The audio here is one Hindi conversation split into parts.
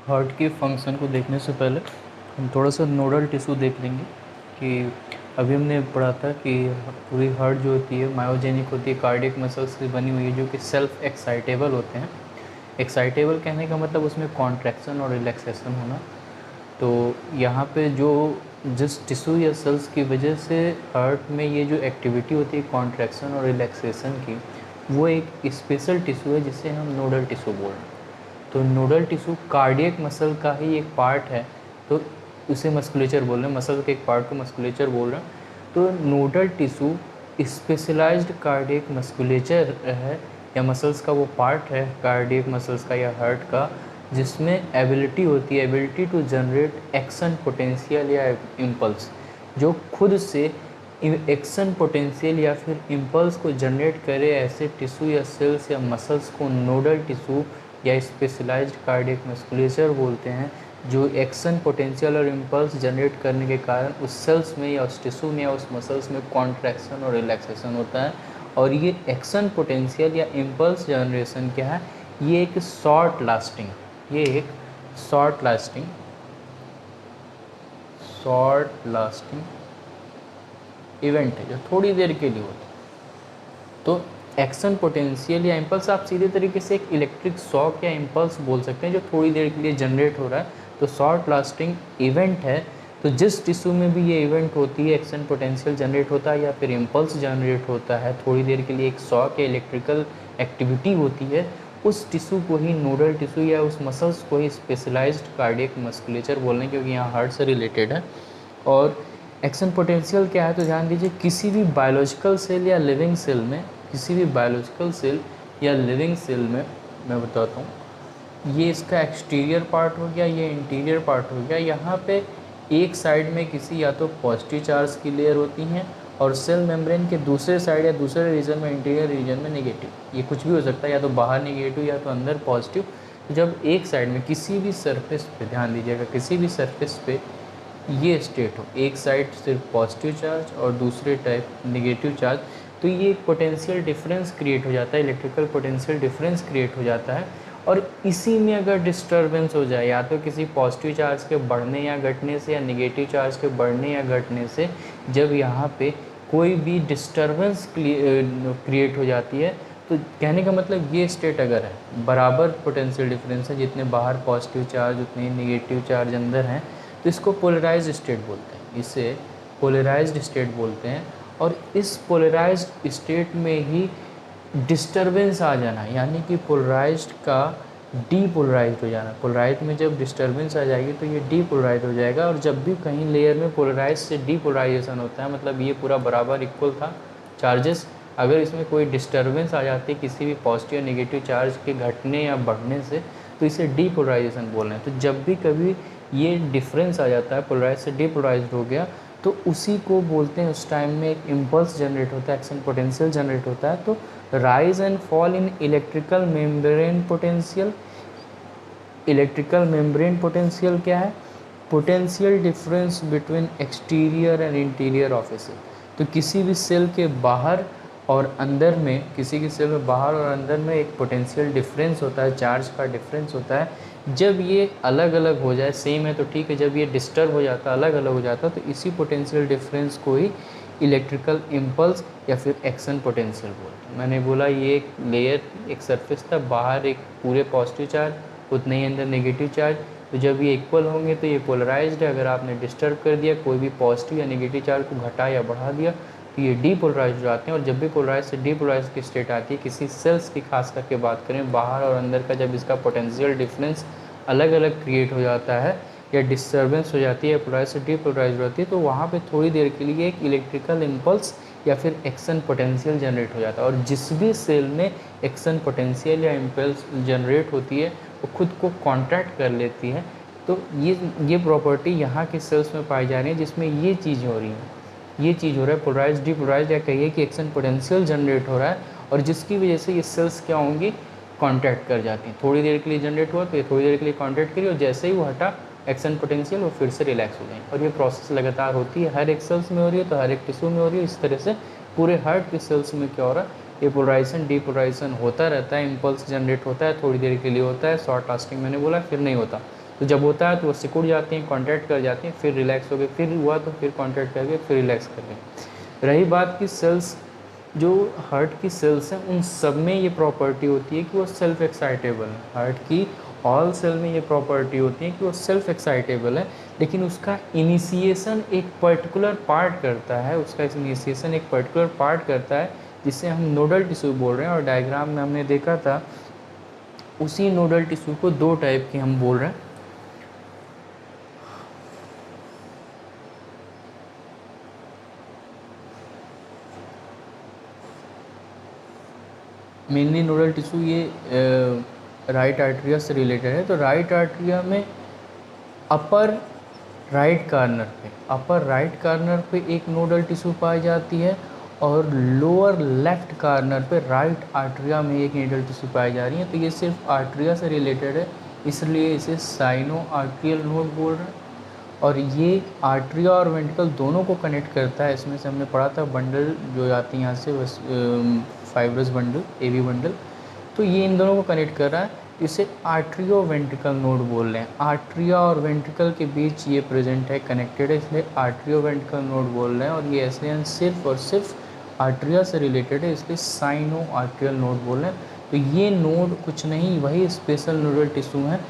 हार्ट के फंक्शन को देखने से पहले हम थोड़ा सा नोडल टिश्यू देख लेंगे कि अभी हमने पढ़ा था कि पूरी हार्ट जो होती है मायोजेनिक होती है, कार्डियक मसल्स से बनी हुई है जो कि सेल्फ एक्साइटेबल होते हैं। एक्साइटेबल कहने का मतलब उसमें कॉन्ट्रैक्शन और रिलैक्सेशन होना। तो यहाँ पे जो जिस टिश्यू या सेल्स की वजह से हार्ट में ये जो एक्टिविटी होती है कॉन्ट्रैक्शन और रिलैक्सेशन की, वो एक स्पेशल टिश्यू है जिसे हम नोडल टिश्यू बोल रहे हैं। तो नोडल टिश्यू कार्डियक मसल का ही एक पार्ट है, तो उसे मस्कुलेचर बोल रहे हैं, मसल के एक पार्ट को मस्कुलेचर बोल रहे हैं। तो nodal tissue specialized cardiac musculature है या मसल्स का वो पार्ट है कार्डियक मसल्स का या हार्ट का, जिसमें एबिलिटी होती है, ability to generate action potential या इम्पल्स, जो खुद से एक्शन पोटेंशियल या फिर इम्पल्स को जनरेट करे। ऐसे टिश्यू या सेल्स या मसल्स को नोडल टिश्यू या स्पेशलाइज्ड कार्डियक मस्कुलेचर बोलते हैं, जो एक्शन पोटेंशियल और इम्पल्स जनरेट करने के कारण उस सेल्स में या उस टिश्यू में या उस मसल्स में कॉन्ट्रैक्शन और रिलैक्सेशन होता है। और ये एक्शन पोटेंशियल या इम्पल्स जनरेशन क्या है, ये एक शॉर्ट लास्टिंग इवेंट है जो थोड़ी देर के लिए होता है। तो एक्शन पोटेंशियल या इम्पल्स आप सीधे तरीके से एक इलेक्ट्रिक शॉक या इम्पल्स बोल सकते हैं जो थोड़ी देर के लिए जनरेट हो रहा है। तो शॉर्ट लास्टिंग इवेंट है। तो जिस टिश्यू में भी ये इवेंट होती है, एक्शन पोटेंशियल जनरेट होता है या फिर इम्पल्स जनरेट होता है, थोड़ी देर के लिए एक शॉक या इलेक्ट्रिकल एक्टिविटी होती है, उस टिश्यू को ही नोडल टिश्यू या उस मसल्स को ही स्पेशलाइज्ड कार्डियक मस्कुलेचर बोल रहे हैं, क्योंकि यहाँ हार्ट से रिलेटेड है। और एक्शन पोटेंशियल क्या है, तो ध्यान दीजिए, किसी भी बायोलॉजिकल सेल या लिविंग सेल में, किसी भी बायोलॉजिकल सेल या लिविंग सेल में, मैं बताता हूँ, ये इसका एक्सटीरियर पार्ट हो गया, ये इंटीरियर पार्ट हो गया। यहाँ पे एक साइड में किसी या तो पॉजिटिव चार्ज की लेयर होती हैं और सेल मेम्ब्रेन के दूसरे साइड या दूसरे रीजन में, इंटीरियर रीजन में नेगेटिव। ये कुछ भी हो सकता है, या तो बाहर नेगेटिव या तो अंदर पॉजिटिव। जब एक साइड में किसी भी सरफेस पे, ध्यान दीजिएगा, किसी भी सरफेस पे ये स्टेट हो, एक साइड सिर्फ पॉजिटिव चार्ज और दूसरे टाइप नेगेटिव चार्ज, तो ये एक पोटेंशियल डिफरेंस क्रिएट हो जाता है, इलेक्ट्रिकल पोटेंशियल डिफरेंस क्रिएट हो जाता है। और इसी में अगर डिस्टर्बेंस हो जाए, या तो किसी पॉजिटिव चार्ज के बढ़ने या घटने से या नेगेटिव चार्ज के बढ़ने या घटने से, जब यहाँ पे कोई भी डिस्टर्बेंस क्रिएट हो जाती है, तो कहने का मतलब ये स्टेट अगर है, बराबर पोटेंशियल डिफरेंस है, जितने बाहर पॉजिटिव चार्ज उतने नेगेटिव चार्ज अंदर हैं, तो इसको पोलराइज्ड स्टेट बोलते हैं, इसे पोलराइज्ड स्टेट बोलते हैं। और इस पोलराइज्ड स्टेट में ही डिस्टरबेंस आ जाना, यानी कि पोलराइज्ड का डीपोलराइज्ड हो जाना। पोलराइज्ड में जब डिस्टरबेंस आ जाएगी तो ये डीपोलराइज्ड हो जाएगा। और जब भी कहीं लेयर में पोलराइज से डीपोलराइजेशन होता है, मतलब ये पूरा बराबर इक्वल था चार्जेस, अगर इसमें कोई डिस्टरबेंस आ जाती है किसी भी पॉजिटिव या नेगेटिव चार्ज के घटने या बढ़ने से, तो इसे डीपोलराइजेशन बोल रहे हैं। तो जब भी कभी ये डिफरेंस आ जाता है, पोलराइज से डीपोलराइज्ड हो गया, तो उसी को बोलते हैं, उस टाइम में एक इम्पल्स जनरेट होता है, एक्शन पोटेंशियल जनरेट होता है। तो rise and fall in electrical membrane potential. Electrical membrane potential क्या है? Potential difference between exterior and interior of a cell. तो किसी भी सेल के बाहर और अंदर में, किसी की सेल में बाहर और अंदर में एक पोटेंशियल डिफरेंस होता है, चार्ज का डिफरेंस होता है। जब ये अलग अलग हो जाए, सेम है तो ठीक है, जब ये डिस्टर्ब हो जाता है, अलग अलग हो जाता है, तो इसी पोटेंशियल डिफरेंस को ही इलेक्ट्रिकल इम्पल्स या फिर एक्शन पोटेंशियल बोलते हैं। मैंने बोला ये एक लेयर, एक सरफेस था, बाहर एक पूरे पॉजिटिव चार्ज, उतने ही अंदर नेगेटिव चार्ज। तो जब ये इक्वल होंगे तो ये पोलराइज्ड है। अगर आपने डिस्टर्ब कर दिया, कोई भी पॉजिटिव या नेगेटिव चार्ज को घटा या बढ़ा दिया, तो ये डीपोलराइज्ड हो जाते हैं। और जब भी पोलराइज से डीपोलराइज की स्टेट आती है, किसी सेल्स की खास करके बात करें, बाहर और अंदर का जब इसका पोटेंशियल डिफरेंस अलग अलग क्रिएट हो जाता है या डिस्टर्बेंस हो जाती है, पोलराइज से डीपोलराइज होती है, तो वहाँ पे थोड़ी देर के लिए एक इलेक्ट्रिकल इम्पल्स या फिर एक्शन पोटेंशियल जनरेट हो जाता है। और जिस भी सेल में एक्शन पोटेंशियल या इम्पल्स जनरेट होती है, वो खुद को कॉन्ट्रैक्ट कर लेती है। तो ये प्रॉपर्टी यहाँ के सेल्स में पाई जा रही है, जिसमें ये चीज़ हो रही है, ये चीज़ हो रहा है, पोलराइज डीपोलराइज, या कहिए कि एक्शन पोटेंशियल जनरेट हो रहा है, और जिसकी वजह से ये सेल्स क्या होंगी, कॉन्ट्रैक्ट कर जाती हैं। थोड़ी देर के लिए जनरेट हुआ तो ये थोड़ी देर के लिए कॉन्ट्रैक्ट करी, और जैसे ही वो हटा एक्शन पोटेंशियल, वो फिर से रिलैक्स हो जाएंगे। और ये प्रोसेस लगातार होती है, हर एक सेल्स में हो रही है, तो हर एक टिश्यू में हो रही है। इस तरह से पूरे हार्ट के सेल्स में क्या हो रहा है, ये पोलराइजेशन डीपोलराइजेशन होता रहता है, इम्पल्स जनरेट होता है, थोड़ी देर के लिए होता है, शॉर्ट लास्टिंग मैंने बोला, फिर नहीं होता। तो जब होता है तो वो सिकुड़ जाती हैं, कॉन्ट्रैक्ट कर जाती हैं, फिर रिलैक्स हो गए, फिर हुआ तो फिर कॉन्ट्रैक्ट करके फिर रिलैक्स कर गए। रही बात की सेल्स, जो हार्ट की सेल्स हैं उन सब में ये प्रॉपर्टी होती है कि वो सेल्फ एक्साइटेबल है। हार्ट की ऑल सेल में ये प्रॉपर्टी होती है कि वो सेल्फ एक्साइटेबल है, लेकिन उसका इनिशिएशन एक पर्टिकुलर पार्ट करता है, उसका इनिशिएशन एक पर्टिकुलर पार्ट करता है जिसे हम नोडल टिश्यू बोल रहे हैं। और डायग्राम में हमने देखा था उसी नोडल टिश्यू को दो टाइप के हम बोल रहे हैं। मेनली नोडल टिश्यू ये राइट आर्टरिया से रिलेटेड है। तो राइट आर्टरिया में अपर राइट कार्नर पे एक नोडल टिश्यू पाई जाती है और लोअर लेफ्ट कार्नर पे राइट आर्टरिया में एक नोडल टिश्यू पाई जा रही है। तो ये सिर्फ आर्टरिया से रिलेटेड है, इसलिए इसे साइनो आर्टरियल नोड बोल रहे हैं। और ये आर्टरिया और वेंट्रिकल दोनों को कनेक्ट करता है। इसमें से हमने पढ़ा था बंडल जो आती है यहाँ से, बस फाइब्रस बंडल, एवी बंडल, तो ये इन दोनों को कनेक्ट कर रहा है। इसे आर्ट्रियो वेंट्रिकल नोड बोल रहे हैं। आर्ट्रिया और वेंट्रिकल के बीच ये प्रेजेंट है, कनेक्टेड है, इसलिए आर्ट्रियो वेंट्रिकल नोड बोल रहे हैं। और ये ऐसे सिर्फ और सिर्फ आर्ट्रिया से रिलेटेड है, इसलिए साइनो आर्ट्रियल नोड बोल रहे हैं। तो ये नोड कुछ नहीं, वही स्पेशल नोडल टिश्यू है।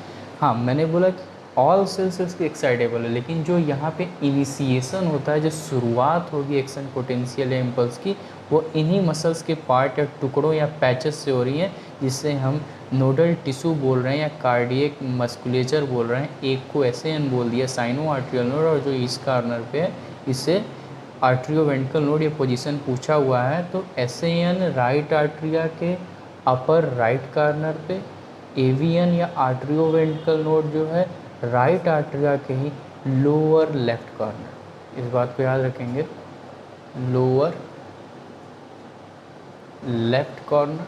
हाँ, मैंने बोला कि ऑल सेल्स की एक्साइटेबल है, लेकिन जो यहाँ पे इनिशिएशन होता है, जो शुरुआत होगी एक्शन पोटेंशियल या इम्पल्स की, वो इन्हीं मसल्स के पार्ट या टुकड़ों या पैचेस से हो रही है, जिससे हम नोडल टिश्यू बोल रहे हैं या कार्डियक मस्कुलेचर बोल रहे हैं। एक को SAN बोल दिया, साइनो आर्ट्रियल नोड, और जो ईस्ट कार्नर पे है इसे आर्ट्रियो वेंट्रिकल नोड। ये पोजीशन पूछा हुआ है, तो SAN राइट आर्ट्रिया के अपर राइट कार्नर पे, AVN या आर्ट्रियो वेंट्रिकल नोड जो है राइट आर्ट्रिया के ही लोअर लेफ्ट कॉर्नर। इस बात को याद रखेंगे, lower left corner,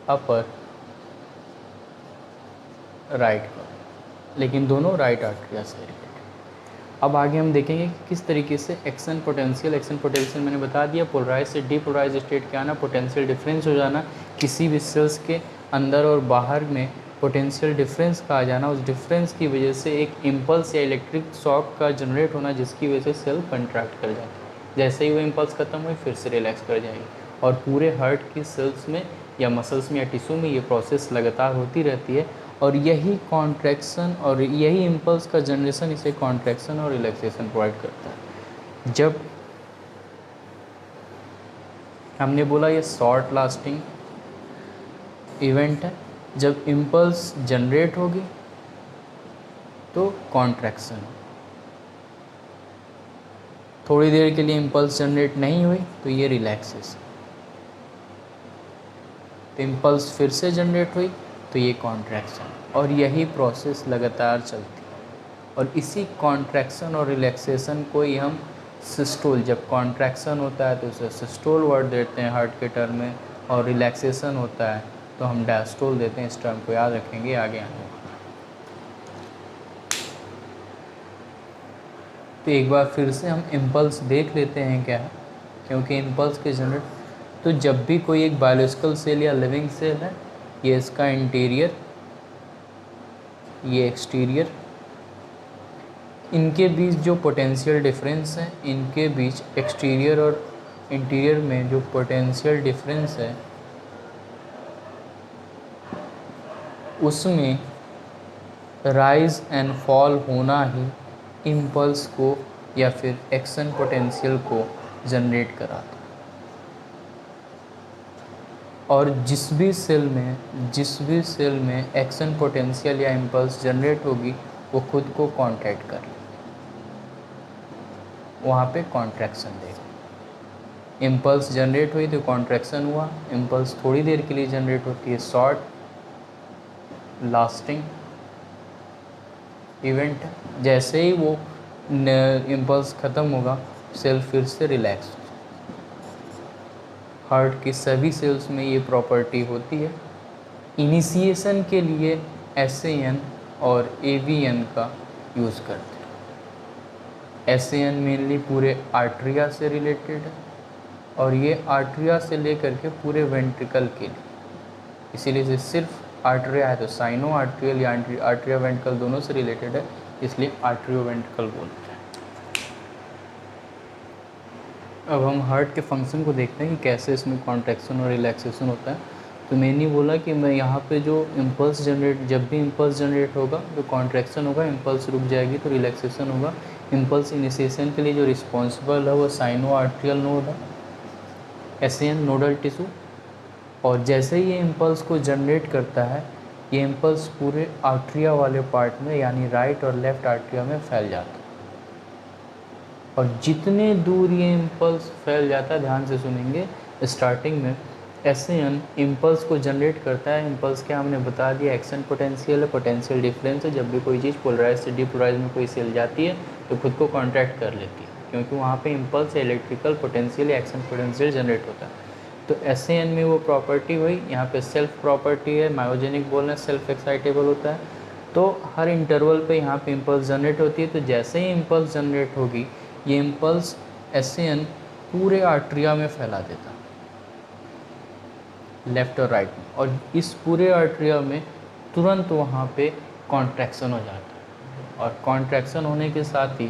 upper right corner, लेकिन दोनों राइट आर्ट्रिया से रिलेटेड। अब आगे हम देखेंगे कि किस तरीके से एक्शन पोटेंशियल मैंने बता दिया, पोलराइज से डीपोलराइज स्टेट के आना, पोटेंशियल डिफरेंस हो जाना, किसी भी सेल्स के अंदर और बाहर में पोटेंशियल डिफरेंस का आ जाना, उस डिफरेंस की वजह से एक इम्पल्स या इलेक्ट्रिक शॉक का जनरेट होना, जिसकी वजह से सेल कंट्रैक्ट कर जाती है। जैसे ही वो इम्पल्स खत्म हुई फिर से रिलैक्स कर जाएगी। और पूरे हार्ट की सेल्स में या मसल्स में या टिश्यू में ये प्रोसेस लगातार होती रहती है। और यही कॉन्ट्रैक्शन और यही इम्पल्स का जनरेशन इसे कॉन्ट्रैक्शन और रिलैक्सेशन प्रोवाइड करता है। जब हमने बोला ये शॉर्ट लास्टिंग इवेंट है, जब इम्पल्स जनरेट होगी तो कॉन्ट्रैक्शन, थोड़ी देर के लिए इम्पल्स जनरेट नहीं हुई तो ये रिलैक्सेशन, तो इम्पल्स फिर से जनरेट हुई तो ये कॉन्ट्रैक्शन, और यही प्रोसेस लगातार चलती है। और इसी कॉन्ट्रैक्शन और रिलैक्सेशन को ही हम सिस्टोल, जब कॉन्ट्रैक्शन होता है तो उसे सिस्टोल वर्ड देते हैं हार्ट के टर्म में, और रिलैक्सेशन होता है तो हम डायस्टोल देते हैं। इस टर्म को याद रखेंगे आगे आने। तो एक बार फिर से हम इम्पल्स देख लेते हैं क्या है, क्योंकि इम्पल्स के जनरेट, तो जब भी कोई एक बायोलॉजिकल सेल या लिविंग सेल है, ये इसका इंटीरियर, ये एक्सटीरियर, इनके बीच जो पोटेंशियल डिफरेंस है, इनके बीच एक्सटीरियर और इंटीरियर में जो पोटेंशियल डिफरेंस है, उसमें राइज एंड फॉल होना ही इम्पल्स को या फिर एक्शन पोटेंशियल को जनरेट कराता है। और जिस भी सेल में एक्शन पोटेंशियल या इम्पल्स जनरेट होगी वो खुद को कॉन्ट्रैक्ट कर लेगी, वहाँ पे कॉन्ट्रैक्शन देगा। इम्पल्स जनरेट हुई तो कॉन्ट्रैक्शन हुआ। इम्पल्स थोड़ी देर के लिए जनरेट होती है, शॉर्ट लास्टिंग इवेंट। जैसे ही वो इम्पल्स ख़त्म होगा सेल फिर से रिलैक्स हो जाए। हार्ट की सभी सेल्स में ये प्रॉपर्टी होती है। इनिशिएशन के लिए SAN और AVN का यूज़ करते हैं। SAN मेनली पूरे आर्ट्रिया से रिलेटेड है और ये आर्ट्रिया से लेकर के पूरे वेंट्रिकल के लिए, इसीलिए इसे सिर्फ आर्टरिया है तो साइनो आर्ट्रियल या आर्ट्रिया वेंट्रिकल दोनों से रिलेटेड है, इसलिए आर्ट्रियो वेंट्रिकल बोलते हैं। अब हम हार्ट के फंक्शन को देखते हैं कि कैसे इसमें कॉन्ट्रैक्शन और रिलैक्सेशन होता है। तो मैंने बोला कि मैं यहाँ पे जो इम्पल्स जनरेट, जब भी इम्पल्स जनरेट होगा तो कॉन्ट्रैक्शन होगा, इम्पल्स रुक जाएगी तो रिलैक्सेशन होगा। इम्पल्स इनिशिएशन के लिए जो रिस्पॉन्सिबल है वो साइनो आर्ट्रियल नोड है, एसएन नोडल टिश्यू। और जैसे ही ये इम्पल्स को जनरेट करता है, ये इम्पल्स पूरे आर्ट्रिया वाले पार्ट में यानी राइट और लेफ्ट आर्ट्रिया में फैल जाता है। और जितने दूर ये इम्पल्स फैल जाता है, ध्यान से सुनेंगे, स्टार्टिंग में एसएन इम्पल्स को जनरेट करता है। इम्पल्स क्या हमने बता दिया, एक्शन पोटेंशियल है, पोटेंशियल डिफरेंस है। जब भी कोई चीज़ पोलराइज से डिपोलराइज में कोई सेल जाती है तो खुद को कॉन्ट्रैक्ट कर लेती है, क्योंकि वहाँ पे इम्पल्स इलेक्ट्रिकल पोटेंशियल या एक्शन पोटेंशियल जनरेट होता है। तो एसएन में वो प्रॉपर्टी हुई, यहाँ पे सेल्फ प्रॉपर्टी है, मायोजेनिक बोलना सेल्फ एक्साइटेबल होता है। तो हर इंटरवल पे यहाँ पे इम्पल्स जनरेट होती है। तो जैसे ही इम्पल्स जनरेट होगी, ये इम्पल्स एसएन पूरे आर्ट्रिया में फैला देता, लेफ्ट और राइट में, और इस पूरे आर्ट्रिया में तुरंत वहाँ पे कॉन्ट्रैक्शन हो जाता है। और कॉन्ट्रैक्शन होने के साथ ही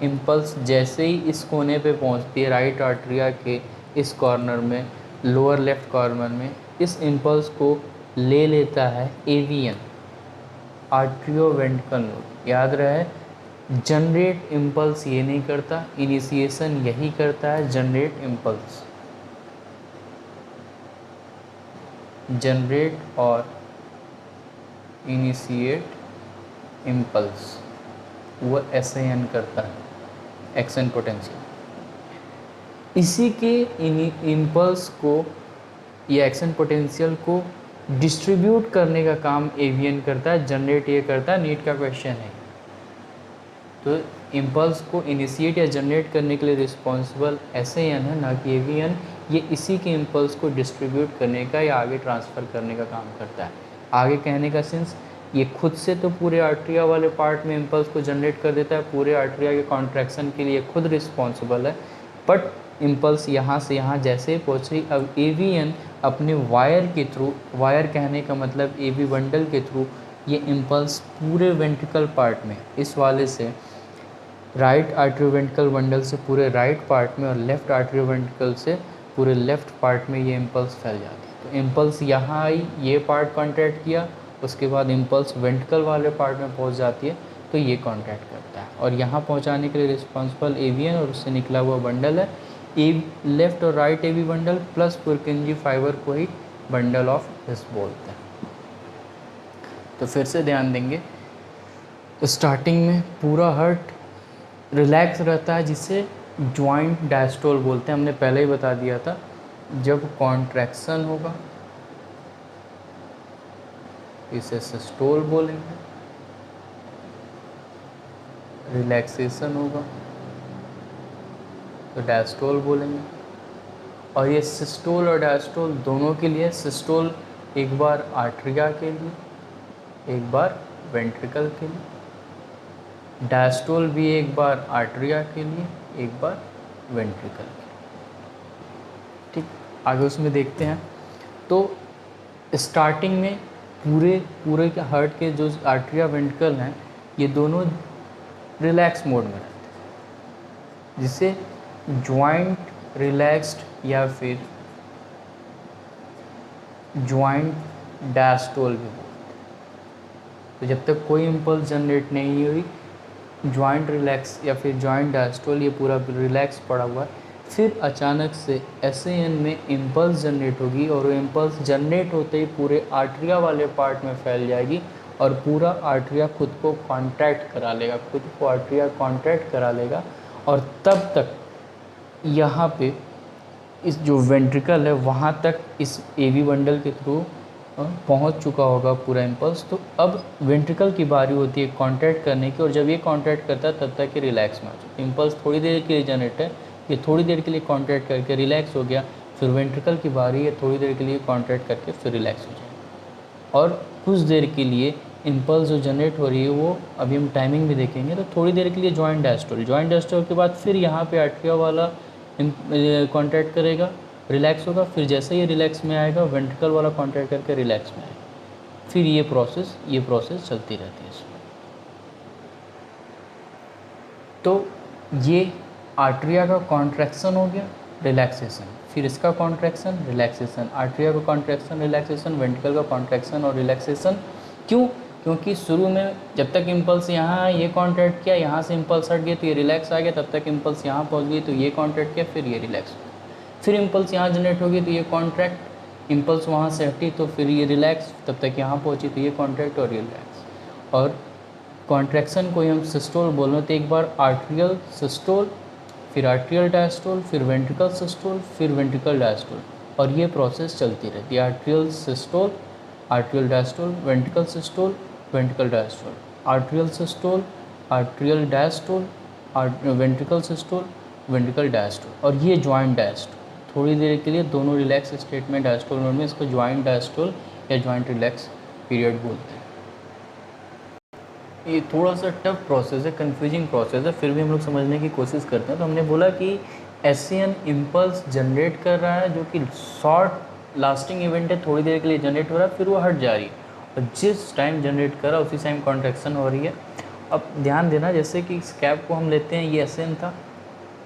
इम्पल्स जैसे ही इस कोने पे पहुँचती है, राइट आर्ट्रिया के इस कॉर्नर में, लोअर लेफ्ट कॉर्नर में, इस इम्पल्स को ले लेता है एवीएन, आर्ट्रियो वेंट्रिकल नोड। याद रहे, जनरेट इम्पल्स ये नहीं करता, इनिशिएशन यही करता है, जनरेट इम्पल्स। जनरेट और इनिशिएट इम्पल्स वो एसएन करता है, एक्शन पोटेंशियल। इसी के इम्पल्स को या एक्शन पोटेंशियल को डिस्ट्रीब्यूट करने का काम एवीएन करता है, जनरेट ये करता है। नीट का क्वेश्चन है। तो इम्पल्स को इनिशिएट या जनरेट करने के लिए रिस्पॉन्सिबल एसएन है, ना कि एवीएन। ये इसी के इम्पल्स को डिस्ट्रीब्यूट करने का या आगे ट्रांसफ़र करने का काम करता है। आगे कहने का सेंस, ये खुद से तो पूरे आर्ट्रिया वाले पार्ट में इम्पल्स को जनरेट कर देता है, पूरे आर्ट्रिया के कॉन्ट्रैक्शन के लिए खुद रिस्पॉन्सिबल है। बट इम्पल्स यहाँ से यहाँ जैसे ही पहुँच रही, अब एवीएन अपने वायर के थ्रू, वायर कहने का मतलब एवी बंडल के थ्रू, ये इम्पल्स पूरे वेंट्रिकल पार्ट में, इस वाले से राइट आर्ट्रियोवेंट्रिकल बंडल से पूरे राइट पार्ट में और लेफ्ट आर्ट्रियोवेंट्रिकल से पूरे लेफ्ट पार्ट में ये इम्पल्स फैल जाती है। तो इम्पल्स यहाँ आई, ये पार्ट कॉन्ट्रैक्ट किया, उसके बाद इम्पल्स वेंट्रिकल वाले पार्ट में पहुँच जाती है, तो ये कॉन्ट्रैक्ट करता है। और यहाँ पहुँचाने के लिए रिस्पॉन्सिबल एवीएन और उससे निकला हुआ बंडल है, लेफ्ट और right AV bundle plus Purkinje fibre को ही बंडल ऑफ हिस बोलते हैं। तो फिर से ध्यान देंगे, स्टार्टिंग में पूरा हार्ट रिलैक्स रहता है, जिसे जॉइंट डायस्टोल बोलते हैं। हमने पहले ही बता दिया था, जब कॉन्ट्रैक्शन होगा इसे सिस्टोल बोलेंगे, रिलैक्सेशन होगा तो डायस्टोल बोलेंगे। और ये सिस्टोल और डायस्टोल दोनों के लिए, सिस्टोल एक बार आर्ट्रिया के लिए, एक बार वेंट्रिकल के लिए, डायस्टोल भी एक बार आर्ट्रिया के लिए, एक बार वेंट्रिकल के लिए। ठीक, आगे उसमें देखते हैं। तो स्टार्टिंग में पूरे के हार्ट के जो आर्ट्रिया वेंट्रिकल हैं, ये दोनों रिलैक्स मोड में रहते हैं, जिसे जॉइंट रिलैक्स्ड या फिर जॉइंट डायस्टोल भी बोलते हैं। तो जब तक कोई इम्पल्स जनरेट नहीं हुई, जॉइंट रिलैक्स या फिर जॉइंट डायस्टोल ये पूरा रिलैक्स पड़ा हुआ है। फिर अचानक से एसएन में इम्पल्स जनरेट होगी, और वो इम्पल्स जनरेट होते ही पूरे आर्ट्रिया वाले पार्ट में फैल जाएगी, और पूरा आर्ट्रिया खुद को कॉन्ट्रैक्ट करा लेगा, खुद को आर्ट्रिया कॉन्ट्रैक्ट करा लेगा। और तब तक यहाँ पे इस जो वेंट्रिकल है वहाँ तक इस एवी बंडल के थ्रू पहुँच चुका होगा पूरा इम्पल्स। तो अब वेंट्रिकल की बारी होती है कॉन्ट्रैक्ट करने की, और जब ये कॉन्ट्रैक्ट करता है तब तक ये रिलैक्स में आ जाता है। इम्पल्स थोड़ी देर के लिए जनरेट है, ये थोड़ी देर के लिए कॉन्ट्रैक्ट करके रिलैक्स हो गया, फिर वेंट्रिकल की बारी है, थोड़ी देर के लिए कॉन्ट्रैक्ट करके फिर रिलैक्स हो जाएगा। और कुछ देर के लिए इम्पल्स जो जनरेट हो रही है वो, अभी हम टाइमिंग भी देखेंगे, तो थोड़ी देर के लिए जॉइंट डायस्टोल के बाद फिर यहाँ पे आर्ट्रिया वाला कॉन्ट्रैक्ट करेगा, रिलैक्स होगा, फिर जैसे ही रिलैक्स में आएगा वेंट्रिकल वाला कॉन्ट्रैक्ट करके रिलैक्स में आएगा, फिर ये प्रोसेस चलती रहती है इसमें। तो ये आर्टरिया का कॉन्ट्रैक्शन हो गया, रिलैक्सेशन, फिर इसका कॉन्ट्रैक्शन, रिलैक्सेशन, आर्टरिया का कॉन्ट्रैक्शन, रिलैक्सेशन, वेंट्रिकल का कॉन्ट्रैक्शन और रिलैक्सेशन। क्यों? क्योंकि शुरू में जब तक इम्पल्स यहाँ ये कॉन्ट्रैक्ट किया, यहाँ से इम्पल्स हट गया तो ये रिलैक्स आ गया, तब तक इम्पल्स यहाँ पहुँच गई तो ये कॉन्ट्रैक्ट किया, फिर ये रिलैक्स हो गया, फिर इम्पल्स यहाँ जनरेट हो गई तो ये कॉन्ट्रैक्ट, इम्पल्स वहाँ से हटी तो फिर ये रिलैक्स, तब तक यहाँ पहुँची तो ये कॉन्ट्रैक्ट और रिलैक्स। और कॉन्ट्रैक्शन को ही हम सिस्टोल बोल रहे हैं, तो एक बार आर्ट्रियल सिस्टोल, फिर आर्ट्रियल डायस्टोल, फिर वेंट्रिकल सिस्टोल, फिर वेंट्रिकल डायस्टोल, और ये प्रोसेस चलती रहती है। Atrial systole, atrial diastole, ventricle systole, ventricle diastole, atrial systole, atrial diastole, ventricle systole, ventricle diastole, और ये जॉइंट डायस्टोल। थोड़ी देर के लिए दोनों रिलैक्स स्टेट में डायस्टोल मोड में, इसको जॉइंट डायस्टोल या जॉइंट रिलैक्स पीरियड बोलते हैं। ये थोड़ा सा टफ प्रोसेस है, कन्फ्यूजिंग प्रोसेस है, फिर भी हम लोग समझने की कोशिश करते हैं। तो हमने बोला कि एससीएन इम्पल्स जनरेट कर रहा है, जो कि शॉर्ट लास्टिंग इवेंट है, थोड़ी देर के लिए जनरेट हो रहा है, फिर वो हट जा रही है, और जिस टाइम जनरेट कर रहा है उसी टाइम कॉन्ट्रैक्शन हो रही है। अब ध्यान देना, जैसे कि इस कैप को हम लेते हैं, ये एससीएन था,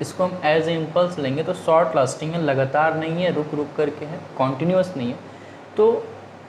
इसको हम एज ए इम्पल्स लेंगे तो शॉर्ट लास्टिंग है, लगातार नहीं है, रुक रुक करके है, कॉन्टीन्यूस नहीं है। तो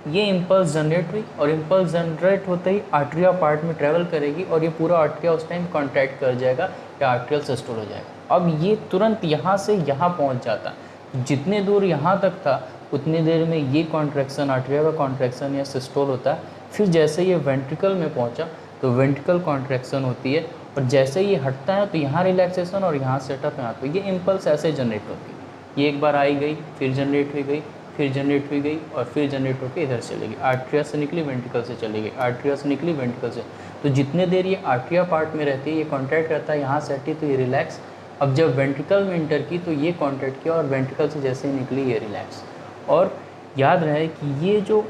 ये इम्पल्स जनरेट हुई, और इम्पल्स जनरेट होते ही आर्ट्रिया पार्ट में ट्रैवल करेगी, और ये पूरा आर्ट्रिया उस टाइम कॉन्ट्रैक्ट कर जाएगा या आर्ट्रियल सिस्टोल हो जाएगा। अब ये तुरंत यहाँ से यहाँ पहुँच जाता, जितने दूर यहाँ तक था उतनी देर में ये कॉन्ट्रैक्शन, आर्ट्रिया का कॉन्ट्रैक्शन या सिस्टोल होता है। फिर जैसे ये वेंट्रिकल में पहुँचा तो वेंट्रिकल कॉन्ट्रैक्शन होती है, और जैसे ये हटता है तो यहाँ रिलैक्सेशन, और यहाँ से हटा तो यहाँ। तो ये इम्पल्स ऐसे जनरेट होती है, ये एक बार आई गई, फिर जनरेट हुई गई, फिर जनरेट हुई गई, और फिर जनरेट होकर इधर चलेगी, आर्ट्रिया से निकली वेंट्रिकल से चली गई, आर्ट्रिया से निकली वेंट्रिकल से। तो जितने देर ये आर्ट्रिया पार्ट में रहती है ये कॉन्ट्रैक्ट रहता है, यहाँ से हटी तो ये रिलैक्स। अब जब वेंट्रिकल में इंटर की तो ये कॉन्ट्रैक्ट किया, और वेंट्रिकल से जैसे ही निकली ये रिलैक्स। और याद रहे कि ये जो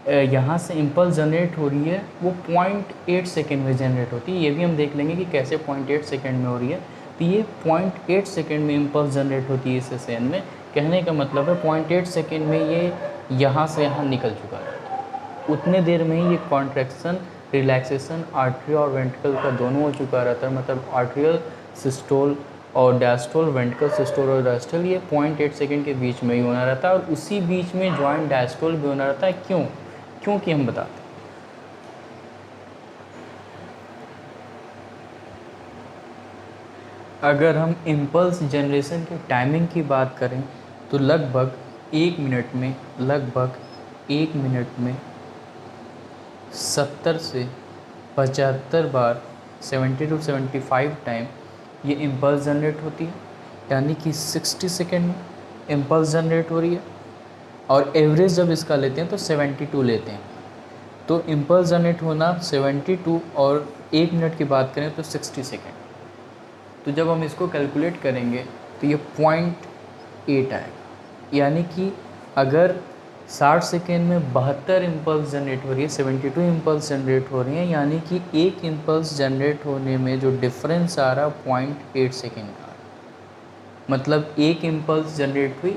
यहाँ से इम्पल्स जनरेट हो रही है वो 0.8 सेकेंड में जनरेट होती है। ये भी हम देख लेंगे कि कैसे 0.8 सेकेंड में हो रही है। तो ये 0.8 सेकेंड में इम्पल्स जनरेट होती है इस एसएन में। कहने का मतलब है 0.8 सेकेंड में ये यहाँ से यहाँ निकल चुका है। उतने देर में ही ये कॉन्ट्रैक्शन, रिलैक्सेशन आर्ट्रिया और वेंट्रिकल का दोनों हो चुका रहता है। मतलब आर्ट्रियल सिस्टोल और डायस्टोल, वेंट्रिकल सिस्टोल और डायस्टोल, ये 0.8 सेकेंड के बीच में ही होना रहता है, और उसी बीच में जॉइंट डायस्टोल भी होना रहता है। क्योंकि हम बताते हैं, अगर हम इम्पल्स जनरेशन की टाइमिंग की बात करें तो लगभग 1 मिनट में 70 से 75 बार, 70 to 75 टाइम ये इम्पल्स जनरेट होती है। यानी कि 60 सेकेंड इम्पल्स जनरेट हो रही है, और एवरेज जब इसका लेते हैं तो 72 लेते हैं। तो इम्पल्स जनरेट होना 72, और 1 मिनट की बात करें तो 60 सेकेंड। तो जब हम इसको कैलकुलेट करेंगे तो ये 0.8 आएगा। यानी कि अगर 60 सेकेंड में 72 इम्पल्स जनरेट हो रही है, 72 इम्पल्स जनरेट हो रही हैं, यानी कि एक इम्पल्स जनरेट होने में जो डिफरेंस आ रहा 0.8 सेकेंड का। मतलब एक इम्पल्स जनरेट हुई,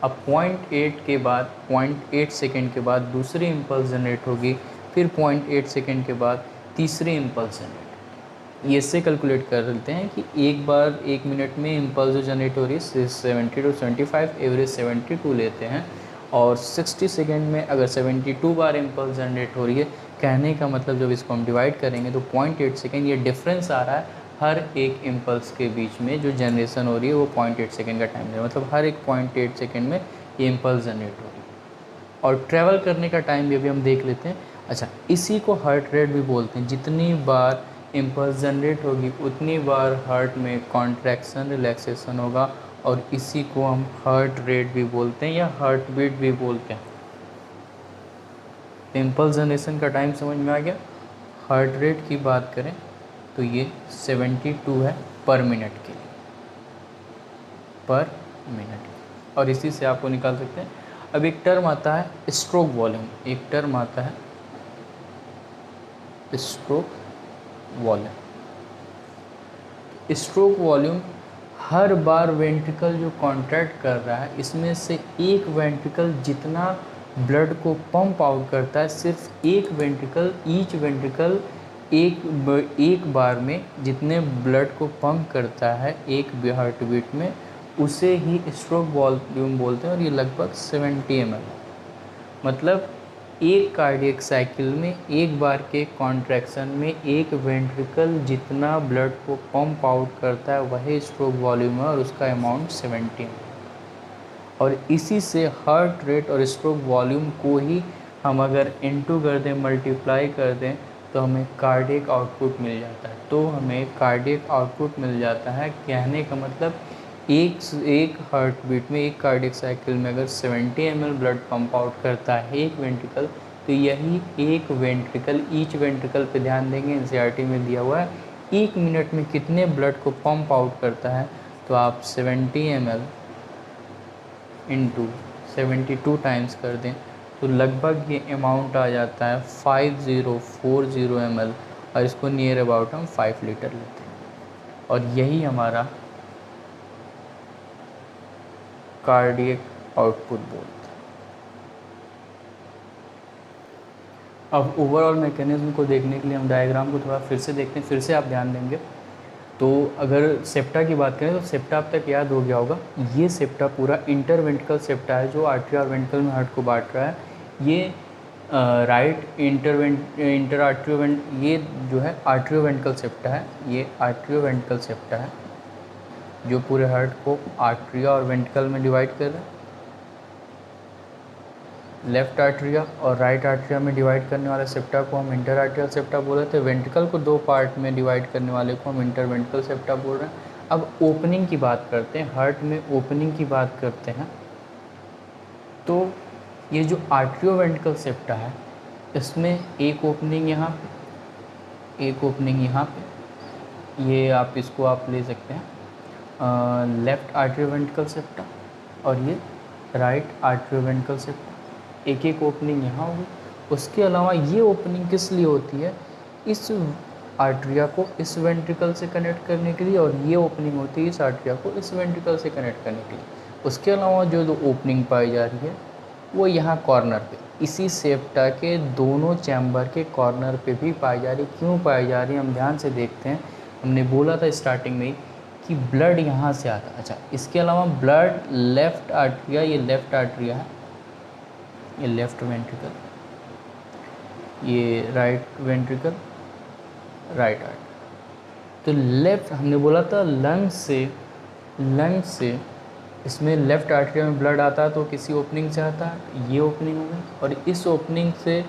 अब 0.8 के बाद 0.8 सेकेंड के बाद दूसरी इम्पल्स जनरेट होगी, फिर 0.8 सेकेंड के बाद तीसरी इम्पल्स जनरेट। ये से कैलकुलेट कर लेते हैं कि एक बार 1 मिनट में इम्पल्स जो जनरेट हो रही है 70 to 75, एवरेज 72 लेते हैं, और 60 सेकेंड में अगर 72 बार इम्पल्स जनरेट हो रही है। कहने का मतलब जब इसको हम डिवाइड करेंगे तो 0.8 सेकेंड ये डिफरेंस आ रहा है हर एक इम्पल्स के बीच में जो जनरेशन हो रही है वो 0.8 सेकेंड का टाइम है। मतलब हर एक 0.8 सेकेंड में ये इम्पल्स जनरेट हो रही है। और ट्रैवल करने का टाइम भी अभी हम देख लेते हैं। अच्छा, इसी को हार्ट रेट भी बोलते हैं। जितनी बार इम्पल्स जनरेट होगी उतनी बार हार्ट में कॉन्ट्रैक्शन, रिलैक्सेशन होगा, और इसी को हम हार्ट रेट भी बोलते हैं या हार्ट बीट भी बोलते हैं। इम्पल्स जनरेशन का टाइम समझ में आ गया। हार्ट रेट की बात करें तो ये 72 है पर मिनट के लिए, पर मिनट, और इसी से आपको निकाल सकते हैं। अब एक टर्म आता है स्ट्रोक वॉल्यूम, एक टर्म आता है स्ट्रोक वॉल्यूम। स्ट्रोक वॉल्यूम हर बार वेंट्रिकल जो कॉन्ट्रैक्ट कर रहा है इसमें से एक वेंट्रिकल जितना ब्लड को पंप आउट करता है सिर्फ एक वेंट्रिकल, ईच वेंट्रिकल एक बार में जितने ब्लड को पंप करता है एक हार्ट बीट में, उसे ही स्ट्रोक वॉल्यूम बोलते हैं, और ये लगभग 70 ml। मतलब एक कार्डियक साइकिल में एक बार के कॉन्ट्रैक्शन में एक वेंट्रिकल जितना ब्लड को पंप आउट करता है वही स्ट्रोक वॉल्यूम है, और उसका अमाउंट 70 ml। और इसी से हार्ट रेट और स्ट्रोक वॉल्यूम को ही हम अगर इनटू कर दें, मल्टीप्लाई कर दें, तो हमें कार्डियक आउटपुट मिल जाता है। तो हमें कार्डियक आउटपुट मिल जाता है, कहने का मतलब एक हार्ट बीट में, एक कार्डियक साइकिल में अगर 70 ml ब्लड पंप आउट करता है एक वेंट्रिकल, तो यही एक वेंट्रिकल, ईच वेंट्रिकल पे ध्यान देंगे, एनसीईआरटी में दिया हुआ है एक मिनट में कितने ब्लड को पंप आउट करता है। तो आप 70 ml इंटू 72 टाइम्स कर दें तो लगभग ये अमाउंट आ जाता है 5040 ml, और इसको नियर अबाउट हम 5 लीटर लेते हैं, और यही हमारा कार्डियक आउटपुट बोलते हैं। अब ओवरऑल मैकेनिज्म को देखने के लिए हम डायग्राम को थोड़ा फिर से देखते हैं, फिर से आप ध्यान देंगे। तो अगर सेप्टा की बात करें तो सेप्टा अब तक याद हो गया होगा, ये सेप्टा पूरा इंटरवेंट्रिकल सेप्टा है जो आर्टरी और वेंट्रिकल में हार्ट को बांट रहा है। ये राइट इंटर आर्ट्रियो ये जो है आर्ट्रियोवेंट्रिकल सेप्टा है, ये आर्ट्रियोवेंट्रिकल सेप्टा है जो पूरे हार्ट को आर्ट्रिया और वेंट्रिकल में डिवाइड कर रहा है। लेफ्ट आर्ट्रिया और राइट आर्ट्रिया में डिवाइड करने वाले सेप्टा को हम इंटर आर्ट्रियल सेप्टा बोल रहे थे। वेंट्रिकल को दो पार्ट में डिवाइड करने वाले को हम इंटर वेंट्रिकल सेप्टा बोल रहे हैं। अब ओपनिंग की बात करते हैं, हार्ट में ओपनिंग की बात करते हैं। तो ये जो आर्ट्रियोवेंट्रिकल सेप्टा है इसमें एक ओपनिंग यहाँ पे, एक ओपनिंग यहाँ पे, ये आप इसको आप ले सकते हैं लेफ्ट आर्ट्रियोवेंट्रिकल सेप्टा, और ये राइट आर्ट्रियोवेंट्रिकल सेप्टा, एक एक ओपनिंग यहाँ होगी। उसके अलावा ये ओपनिंग किस लिए होती है, इस आर्ट्रिया को इस वेंट्रिकल से कनेक्ट करने के लिए, और ये ओपनिंग होती है इस आर्ट्रिया को इस वेंट्रिकल से कनेक्ट करने के लिए। उसके अलावा जो दो ओपनिंग पाई जा रही है वो यहाँ कॉर्नर पे, इसी सेप्टा के दोनों चैम्बर के कॉर्नर पे भी पाई जा रही। क्यों पाई जा रही है हम ध्यान से देखते हैं। हमने बोला था स्टार्टिंग में ही कि ब्लड यहाँ से आता है। अच्छा, इसके अलावा ब्लड लेफ़्ट आर्ट्रिया, ये लेफ़्ट आर्ट्रिया है, ये लेफ़्ट वेंट्रिकल, ये राइट वेंट्रिकल, राइट आर्ट्रिया। तो लेफ़्ट हमने बोला था लंग से इसमें लेफ़्ट आर्ट्रिया में ब्लड आता है तो किसी ओपनिंग से आता है, ये ओपनिंग होगी, और इस ओपनिंग से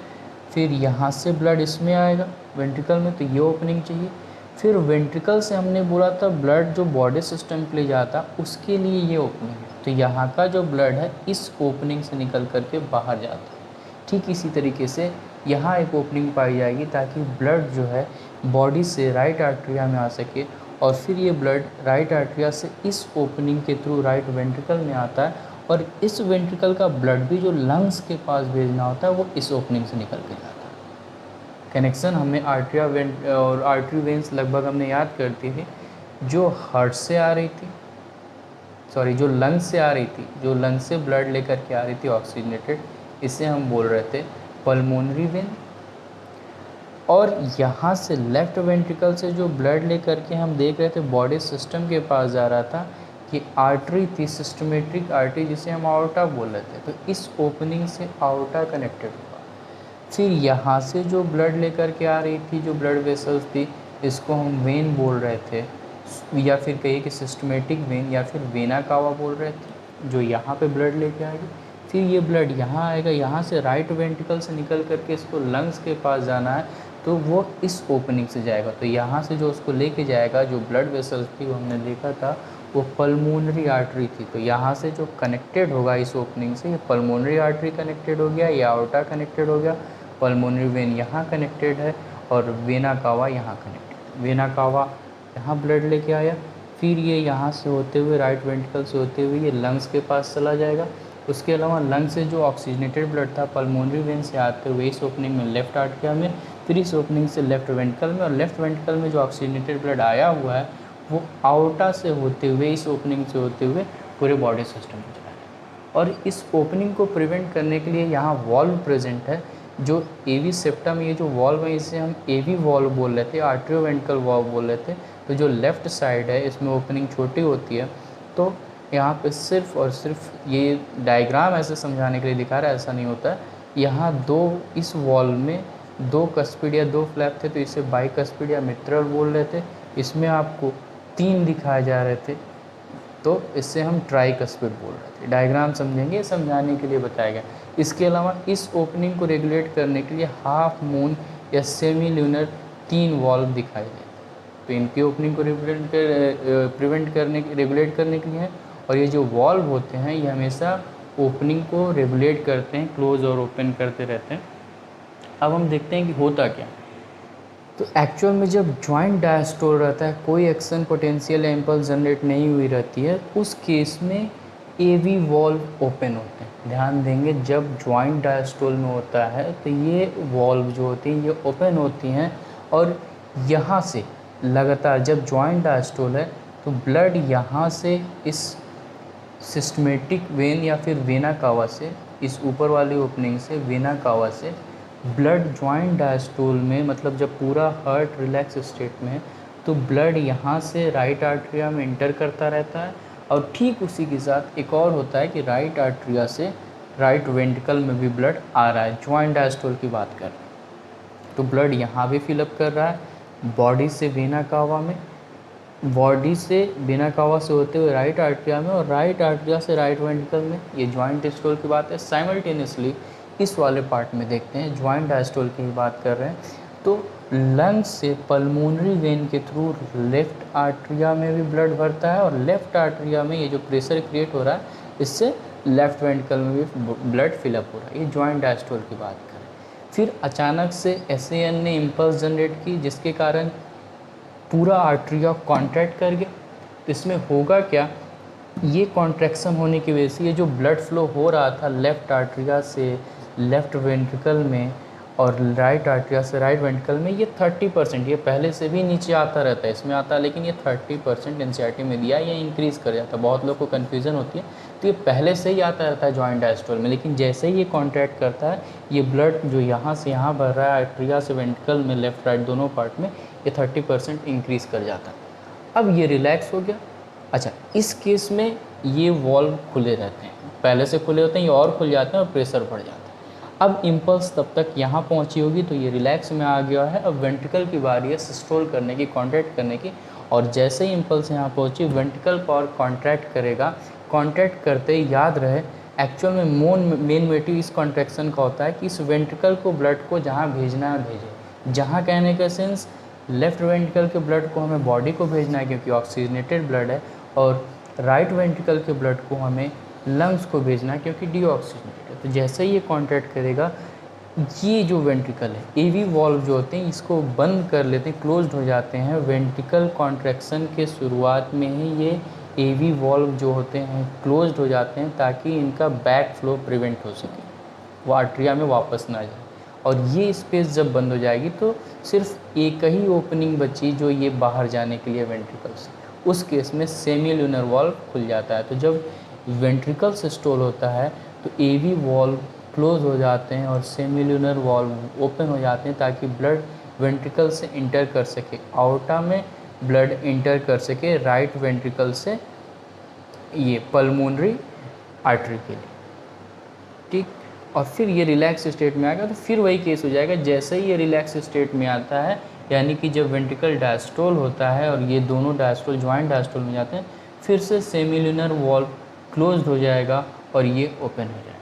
फिर यहाँ से ब्लड इसमें आएगा वेंट्रिकल में, तो ये ओपनिंग चाहिए। फिर वेंट्रिकल से हमने बोला था ब्लड जो बॉडी सिस्टम के लिए जाता उसके लिए ये ओपनिंग है, तो यहाँ का जो ब्लड है इस ओपनिंग से निकल करके बाहर जाता है। ठीक इसी तरीके से यहाँ एक ओपनिंग पाई जाएगी ताकि ब्लड जो है बॉडी से राइट आर्ट्रिया में आ सके, और फिर ये ब्लड राइट आर्ट्रिया से इस ओपनिंग के थ्रू राइट वेंट्रिकल में आता है, और इस वेंट्रिकल का ब्लड भी जो लंग्स के पास भेजना होता है वो इस ओपनिंग से निकल के जाता है। कनेक्शन हमें आर्ट्रिया और आर्टरी वेंस लगभग हमने याद करती थी, जो हार्ट से आ रही थी, सॉरी जो लंग से आ रही थी, जो लंग से ब्लड लेकर के आ रही थी ऑक्सीजनेटेड, इसे हम बोल रहे थे पल्मोनरी वेन। और यहाँ से लेफ़्ट वेंट्रिकल से जो ब्लड लेकर के हम देख रहे थे बॉडी सिस्टम के पास जा रहा था, कि आर्टरी थी, सिस्टमेटिक आर्टरी जिसे हम आउटा बोल रहे थे, तो इस ओपनिंग से आउटा कनेक्टेड हुआ। फिर यहाँ से जो ब्लड लेकर के आ रही थी, जो ब्लड वेसल्स थी, इसको हम वेन बोल रहे थे, या फिर कहिए कि सिस्टमेटिक वेन या फिर वेना कावा बोल रहे थे, जो यहाँ पे ब्लड लेके आएगी। फिर ये ब्लड यहाँ आएगा, यहाँ से राइट वेंट्रिकल से निकल करके इसको लंग्स के पास जाना है, तो वो इस ओपनिंग से जाएगा। तो यहाँ से जो उसको लेके जाएगा, जो ब्लड वेसल्स थी वो हमने देखा था वो पल्मोनरी आर्टरी थी, तो यहाँ से जो कनेक्टेड होगा इस ओपनिंग से, ये पल्मोनरी आर्टरी कनेक्टेड हो गया, या आउटा कनेक्टेड हो गया, पल्मोनरी वेन यहाँ कनेक्टेड है, और वेना कावा यहाँ कनेक्टेड। वेना कावा यहाँ ब्लड लेके आया, फिर ये यहाँ से होते हुए राइट वेंट्रिकल से होते हुए ये लंग्स के पास चला जाएगा। उसके अलावा लंग से जो ऑक्सीजनेटेड ब्लड था पल्मोनरी वेन से आते हुए इस ओपनिंग में लेफ़्ट आर्टरिया में, फिर इस ओपनिंग से लेफ़्ट वेंट्रिकल में, और लेफ़्ट वेंट्रिकल में जो ऑक्सीजनेटेड ब्लड आया हुआ है वो आउटा से होते हुए, इस ओपनिंग से होते हुए पूरे बॉडी सिस्टम में जाएगा। और इस ओपनिंग को प्रिवेंट करने के लिए यहाँ वॉल्व प्रेजेंट है, जो एवी सेप्टम, ये जो वॉल्व है इसे हम एवी वॉल्व बोल रहे थे, आर्ट्रियोवेंट्रिकल वॉल्व बोल रहे थे। तो जो लेफ़्ट साइड है इसमें ओपनिंग छोटी होती है। तो यहाँ पे सिर्फ और सिर्फ ये डायग्राम ऐसे समझाने के लिए दिखा रहा है, ऐसा नहीं होता है। यहाँ दो, इस वॉल्व में दो कस्पिड या दो फ्लैप थे, तो इसे बाइकस्पिड या मित्रल बोल रहे थे। इसमें आपको 3 दिखाए जा रहे थे, तो इससे हम ट्राइकस्पिड बोल रहे थे। डायग्राम समझेंगे, समझाने के लिए बताया गया। इसके अलावा इस ओपनिंग को रेगुलेट करने के लिए हाफ मून या सेमी ल्यूनर 3 वॉल्व दिखाई देते हैं। तो इनकी ओपनिंग को रेगुलेट करने के लिए है। और ये जो वॉल्व होते हैं ये हमेशा ओपनिंग को रेगुलेट करते हैं, क्लोज और ओपन करते रहते हैं। अब हम देखते हैं कि होता क्या। तो एक्चुअल में जब जॉइंट डायस्टोल रहता है, कोई एक्शन पोटेंशियल या इम्पल्स जनरेट नहीं हुई रहती है, उस केस में एवी वॉल्व ओपन होते हैं। ध्यान देंगे, जब जॉइंट डायस्टोल में होता है तो ये वॉल्व जो होती हैं ये ओपन होती हैं, और यहाँ से लगातार जब जॉइंट डायस्टोल है तो ब्लड यहाँ से इस सिस्टमेटिक वेन या फिर वेना कावा से, इस ऊपर वाली ओपनिंग से वेना कावा से ब्लड जॉइंट डायस्टोल में, मतलब जब पूरा हार्ट रिलैक्स स्टेट में है तो ब्लड यहाँ से राइट आर्टरिया में इंटर करता रहता है। और ठीक उसी के साथ एक और होता है कि राइट आर्टरिया से राइट वेंट्रिकल में भी ब्लड आ रहा है। जॉइंट डायस्टोल की बात कर रहे हैं तो ब्लड यहाँ भी फिलअप कर रहा है, बॉडी से वेना कावा में, बॉडी से वेना कावा से होते हुए राइट आर्टरिया में, और राइट आर्टरिया से राइट वेंट्रिकल में। ये जॉइंट डायस्टोल की बात है। साइमल्टेनियसली इस वाले पार्ट में देखते हैं, जॉइंट डायस्टोल की बात कर रहे हैं, तो लंग्स से पल्मोनरी वेन के थ्रू लेफ़्ट आर्टरिया में भी ब्लड भरता है, और लेफ़्ट आर्टरिया में ये जो प्रेशर क्रिएट हो रहा है इससे लेफ़्ट वेंट्रिकल में भी ब्लड फिलअप हो रहा है। ये जॉइंट डायस्टोल की बात करें। फिर अचानक से एसएएन ने इम्पल्स जनरेट की, जिसके कारण पूरा आर्टरिया कॉन्ट्रैक्ट कर गया। तो इसमें होगा क्या, ये कॉन्ट्रैक्शन होने की वजह से ये जो ब्लड फ्लो हो रहा था लेफ़्ट आर्टरिया से लेफ़्ट वेंट्रिकल में और राइट आर्टरिया से राइट वेंट्रिकल में, ये 30%, ये पहले से भी नीचे आता रहता है, इसमें आता है, लेकिन ये 30% एनसीईआरटी में दिया, ये इंक्रीज़ कर जाता है। बहुत लोग को कन्फ्यूज़न होती है, तो ये पहले से ही आता रहता है जॉइंट डायस्टोल में, लेकिन जैसे ही ये कॉन्ट्रैक्ट करता है, ये ब्लड जो यहाँ से यहाँ भर रहा है आर्टरिया से वेंट्रिकल में, लेफ़्ट राइट दोनों पार्ट में, ये 30% इंक्रीज़ कर जाता है। अब ये रिलैक्स हो गया। अच्छा, इस केस में ये वॉल्व खुले रहते हैं, पहले से खुले होते हैं, ये और खुल जाते हैं और प्रेशर बढ़ जाता है। अब इम्पल्स तब तक यहाँ पहुँची होगी तो ये रिलैक्स में आ गया है। अब वेंट्रिकल की बारी है सिस्टोल करने की, कॉन्ट्रैक्ट करने की, और जैसे ही इम्पल्स यहाँ पहुँची वेंट्रिकल पावर कॉन्ट्रैक्ट करेगा। कॉन्ट्रैक्ट करते ही याद रहे, एक्चुअल में मेन मोटिव इस कॉन्ट्रैक्शन का होता है कि इस वेंट्रिकल को ब्लड को जहाँ भेजना है भेजे। जहाँ कहने का सेंस, लेफ़्ट वेंट्रिकल के ब्लड को हमें बॉडी को भेजना है क्योंकि ऑक्सीजनेटेड ब्लड है, और राइट वेंट्रिकल के ब्लड को हमें लंग्स को भेजना है क्योंकि डीऑक्सीजनेटेड है। तो जैसे ही ये कॉन्ट्रैक्ट करेगा, ये जो वेंट्रिकल है, एवी वॉल्व जो होते हैं इसको बंद कर लेते हैं, क्लोज्ड हो जाते हैं। वेंट्रिकल कॉन्ट्रैक्शन के शुरुआत में ही ये एवी वॉल्व जो होते हैं क्लोज्ड हो जाते हैं, ताकि इनका बैक फ्लो प्रिवेंट हो सके, वो आर्टरिया में वापस ना जाए। और ये स्पेस जब बंद हो जाएगी तो सिर्फ एक ही ओपनिंग बची जो ये बाहर जाने के लिए वेंट्रिकल से, उस केस में सेमी ल्यूनर वॉल्व खुल जाता है। तो जब वेंट्रिकल सिस्टोल होता है तो एवी वॉल्व क्लोज हो जाते हैं और सेमी ल्यूनर वॉल्व ओपन हो जाते हैं, ताकि ब्लड वेंट्रिकल से इंटर कर सके, आउटा में ब्लड इंटर कर सके राइट वेंट्रिकल से ये पल्मोनरी आर्टरी के लिए। ठीक, और फिर ये रिलैक्स स्टेट में आएगा तो फिर वही केस हो जाएगा। जैसे ही ये रिलैक्स स्टेट में आता है, यानी कि जब वेंट्रिकल डायस्टोल होता है और ये दोनों डायस्टोल जॉइंट डायस्टोल में जाते हैं, फिर से सेमी ल्यूनर वॉल्व क्लोज्ड हो जाएगा और ये ओपन हो जाएगा।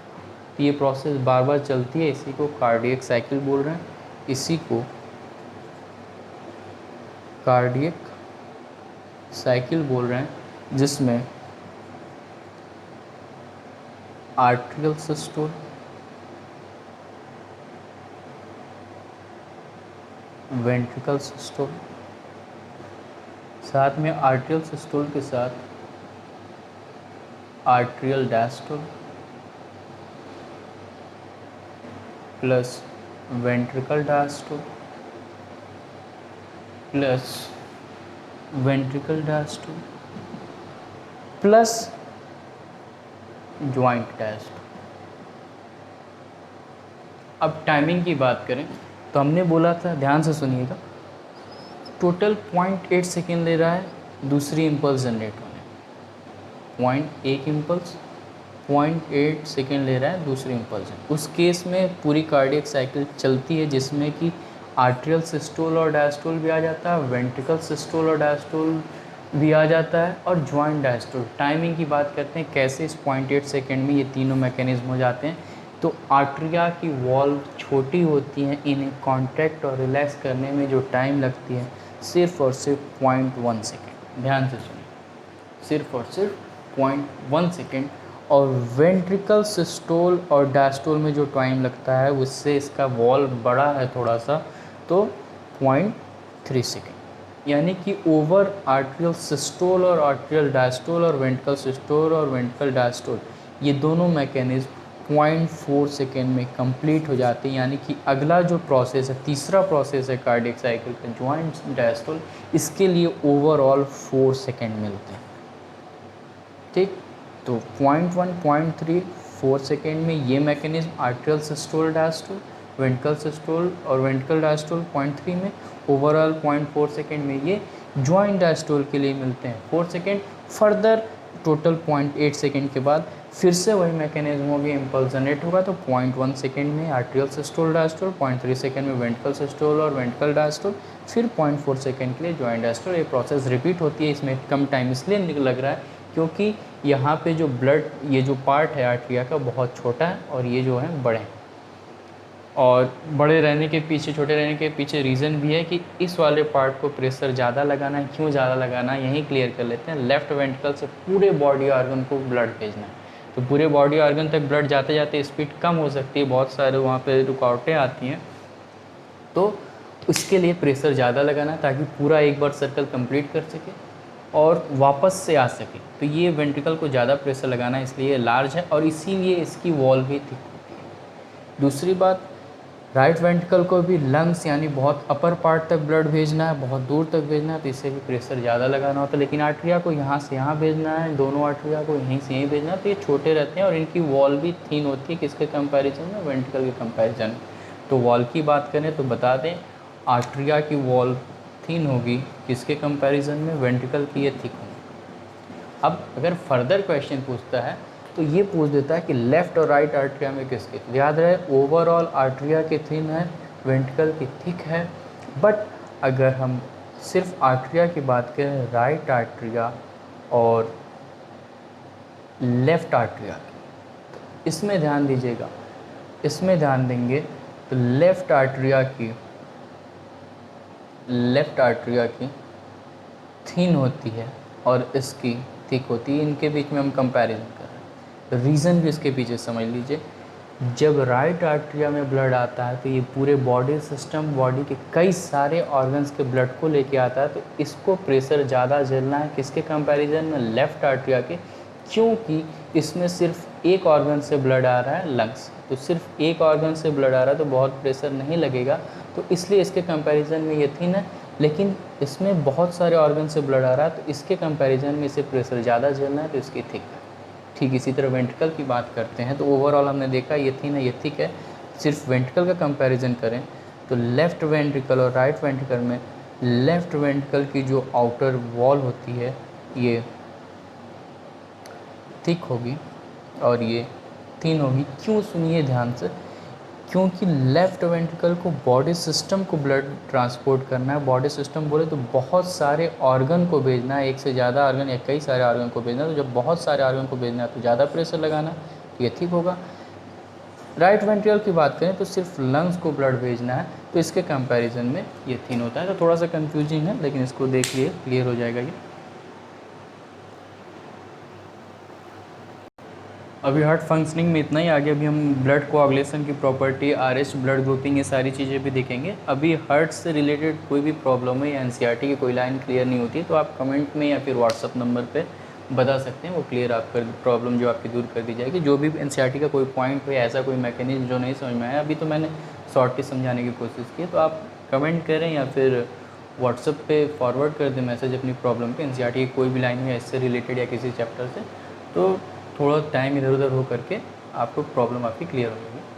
तो ये प्रोसेस बार बार चलती है, इसी को कार्डियक साइकिल बोल रहे हैं, इसी को कार्डियक साइकिल बोल रहे हैं, जिसमें आर्टरियल सिस्टोल, वेंट्रिकल सिस्टोल, साथ में आर्टरियल सिस्टोल के साथ arterial diastole plus ventricle diastole plus ventricle diastole plus joint diastole. अब टाइमिंग की बात करें तो हमने बोला था, ध्यान से सुनिएगा, टोटल 0.8 सेकेंड ले रहा है दूसरी इम्पल्स जनरेट होने, पॉइंट एक इम्पल्स 0.8 सेकेंड ले रहा है दूसरी इम्पल्स। उस केस में पूरी कार्डियक साइकिल चलती है जिसमें कि आर्ट्रियल सिस्टोल और डायस्टोल भी आ जाता है, वेंट्रिकल सिस्टोल और डायस्टोल भी आ जाता है, और ज्वाइंट डायस्टोल। टाइमिंग की बात करते हैं कैसे इस 0.8 सेकेंड में ये तीनों मैकेनिज्म हो जाते हैं। तो आर्ट्रिया की वॉल्व छोटी होती हैं, इन्हें कॉन्ट्रैक्ट और रिलैक्स करने में जो टाइम लगती है सिर्फ और सिर्फ 0.1 सेकेंड। ध्यान से सुनिए, सिर्फ और सिर्फ 0.1 सेकेंड। और वेंट्रिकल सिस्टोल और डायस्टोल में जो टाइम लगता है उससे इसका वॉल्व बड़ा है थोड़ा सा, तो 0.3 सेकेंड। यानी कि ओवर आर्ट्रियल सिस्टोल और आर्ट्रियल डायस्टोल और वेंट्रिकल सिस्टोल और वेंट्रिकल डायस्टोल, ये दोनों मैकेनिज्म 0.4 सेकेंड में कंप्लीट हो जाते हैं। यानी कि अगला जो प्रोसेस है, तीसरा प्रोसेस है कार्डियक साइकिल का, ज्वाइंट डायस्टोल, इसके लिए ओवरऑल 4 सेकेंड मिलते हैं। ठीक, तो 0.1, 0.3, 4 सेकेंड में ये mechanism atrial systole diastole, ventricle systole और वेंट्रिकल डायस्टोल 0.3 में, ओवरऑल 0.4 सेकेंड में ये ज्वाइंट डायस्टोल के लिए मिलते हैं 4 सेकेंड। फर्दर टोटल 0.8 सेकेंड के बाद फिर से वही मैकेनिज्म होगी, इम्पल्स जनरेट होगा, तो 0.1 सेकेंड में आर्ट्रियल सिस्टोल डायस्टोल, 0.3 सेकेंड में वेंट्रिकल सिस्टोल और वेंट्रिकल डायस्टोल, फिर 0.4 सेकेंड के लिए ज्वाइंट डायस्टोल। ये प्रोसेस रिपीट होती है। इसमें कम टाइम इसलिए लग रहा है क्योंकि यहाँ पे जो ब्लड, ये जो पार्ट है आर्ट्रिया का बहुत छोटा है और ये जो है बड़े हैं। और बड़े रहने के पीछे, छोटे रहने के पीछे रीज़न भी है कि इस वाले पार्ट को प्रेशर ज़्यादा लगाना है। क्यों ज़्यादा लगाना है यहीं क्लियर कर लेते हैं। लेफ़्ट वेंट्रिकल से पूरे बॉडी ऑर्गन को ब्लड भेजना है, तो पूरे बॉडी ऑर्गन तक ब्लड जाते जाते स्पीड कम हो सकती है, बहुत सारे वहाँ पे रुकावटें आती हैं, तो उसके लिए प्रेशर ज़्यादा लगाना है ताकि पूरा एक बार सर्कल कंप्लीट कर सके और वापस से आ सके। तो ये वेंट्रिकल को ज़्यादा प्रेशर लगाना है, इसलिए लार्ज है और इसीलिए इसकी वॉल भी थिक होती है। दूसरी बात, राइट वेंट्रिकल को भी लंग्स यानी बहुत अपर पार्ट तक ब्लड भेजना है, बहुत दूर तक भेजना है, तो इससे भी प्रेशर ज़्यादा लगाना होता है। लेकिन आर्ट्रिया को यहाँ से यहाँ भेजना है, दोनों आर्ट्रिया को यहीं से यहीं भेजना है, तो ये छोटे रहते हैं और इनकी वॉल भी थिन होती है। किसके कंपैरिजन में? वेंट्रिकल के कंपैरिजन में। तो वॉल की बात करें तो बता दें, आर्ट्रिया की वॉल थिन होगी, किसके कंपैरिजन में? वेंट्रिकल की ये थिक होगी। अब अगर फर्दर क्वेश्चन पूछता है तो ये पूछ देता है कि लेफ़्ट और राइट आर्ट्रिया में किसके, याद रहे ओवरऑल आर्ट्रिया की थिन है, वेंट्रिकल की थिक है। बट अगर हम सिर्फ आर्ट्रिया की बात करें, राइट आर्ट्रिया और लेफ़्ट आर्ट्रिया की, इसमें ध्यान दीजिएगा, इसमें ध्यान देंगे तो लेफ़्ट आर्ट्रिया की थिन होती है और इसकी थिक होती है। इनके बीच में हम कंपैरिजन कर रहे हैं, तो रीज़न भी इसके पीछे समझ लीजिए। जब राइट आर्ट्रिया में ब्लड आता है तो ये पूरे बॉडी सिस्टम, बॉडी के कई सारे ऑर्गन्स के ब्लड को लेके आता है, तो इसको प्रेशर ज़्यादा झेलना है। किसके कंपैरिजन में? लेफ़्ट आर्ट्रिया के, क्योंकि इसमें सिर्फ एक ऑर्गन से ब्लड आ रहा है, लंग्स, तो सिर्फ एक ऑर्गन से ब्लड आ रहा है तो बहुत प्रेशर नहीं लगेगा, तो इसलिए इसके कंपैरिजन में ये थिन है। लेकिन इसमें बहुत सारे ऑर्गन से ब्लड आ रहा है तो इसके कंपैरिजन में इसे प्रेशर ज़्यादा झेलना है, तो इसकी थिक है। ठीक इसी तरह वेंट्रिकल की बात करते हैं तो ओवरऑल हमने देखा ये थिन है, ये थिक है। सिर्फ वेंट्रिकल का कंपैरिजन करें तो लेफ़्ट वेंट्रिकल और राइट वेंट्रिकल में लेफ़्ट वेंट्रिकल की जो आउटर वॉल होती है ये थिक होगी और ये थिन होगी। क्यों? सुनिए ध्यान से, क्योंकि लेफ़्ट वेंट्रिकल को बॉडी सिस्टम को ब्लड ट्रांसपोर्ट करना है। बॉडी सिस्टम बोले तो बहुत सारे ऑर्गन को भेजना है, एक से ज़्यादा ऑर्गन या कई सारे ऑर्गन को भेजना है। तो जब बहुत सारे ऑर्गन को भेजना है तो ज़्यादा प्रेशर लगाना है, तो ये ठीक होगा। राइट वेंट्रिकल की बात करें तो सिर्फ लंग्स को ब्लड भेजना है, तो इसके कंपैरिजन में ये थिन होता है। तो थोड़ा सा कन्फ्यूजिंग है, लेकिन इसको देख लिए क्लियर हो जाएगा ये। अभी हार्ट फंक्शनिंग में इतना ही, आगे अभी हम ब्लड कोआगुलेशन की प्रॉपर्टी, आरएच, ब्लड ग्रुपिंग, ये सारी चीज़ें भी देखेंगे। अभी हार्ट से रिलेटेड कोई भी प्रॉब्लम है या एनसीईआरटी की कोई लाइन क्लियर नहीं होती है तो आप कमेंट में या फिर व्हाट्सअप नंबर पे बता सकते हैं, वो क्लियर आपका प्रॉब्लम जो आपकी दूर कर दी जाएगी। जो भी एनसीईआरटी का कोई पॉइंट हो या ऐसा कोई मैकेनिज्म जो नहीं समझ में आया, अभी तो मैंने शॉर्ट समझाने की कोशिश की है, तो आप कमेंट करें या फिर व्हाट्सअप पे फॉरवर्ड कर दें मैसेज अपनी प्रॉब्लम पे, एनसीईआरटी की कोई भी लाइन हो या इससे रिलेटेड या किसी चैप्टर से, तो थोड़ा टाइम इधर उधर हो करके आपको प्रॉब्लम आपकी क्लियर हो जाएगी।